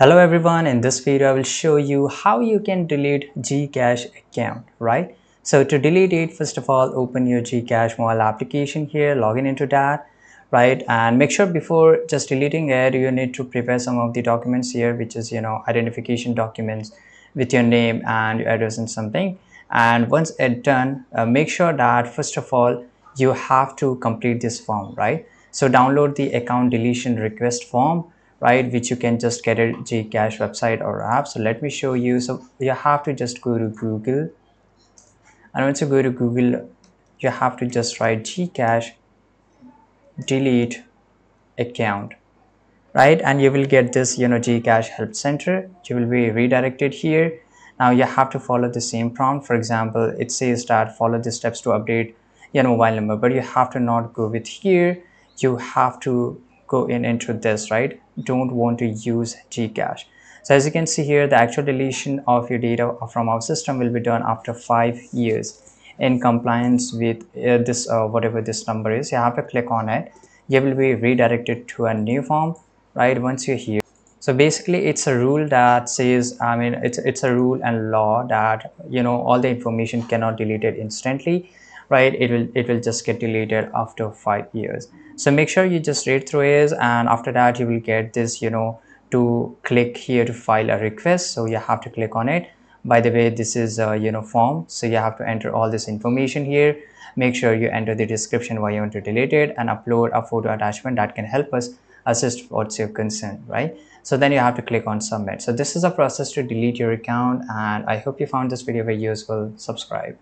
Hello everyone, in this video I will show you how you can delete GCash account, right? So to delete it, first of all, open your GCash mobile application here, log in into that, right? And make sure before just deleting it, you need to prepare some of the documents here, which is, identification documents with your name and your address and something. And once it's done, make sure that first of all, you have to complete this form, right? So download the account deletion request form, right, which you can just get at GCash website or app. So let me show you. So you have to just go to Google, and once you go to Google, you have to just write GCash delete account, right? And you will get this GCash help center. You will be redirected here. Now you have to follow the same prompt. For example, it says that follow the steps to update your mobile number, but you have to not go with here. You have to go in into this, right? Don't want to use GCash. So as you can see here, the actual deletion of your data from our system will be done after 5 years in compliance with this whatever this number is. You have to click on it. You will be redirected to a new form, right? Once you're here, so basically it's a rule that says, it's a rule and law that all the information cannot delete it instantly, right? It will just get deleted after 5 years. So make sure you just read through it, and after that you will get this to click here to file a request. So you have to click on it. By the way, this is a form, so you have to enter all this information here. Make sure you enter the description why you want to delete it, and upload a photo attachment that can help us assist what's your concern, right? So then you have to click on submit. So this is a process to delete your account, and I hope you found this video very useful. Subscribe.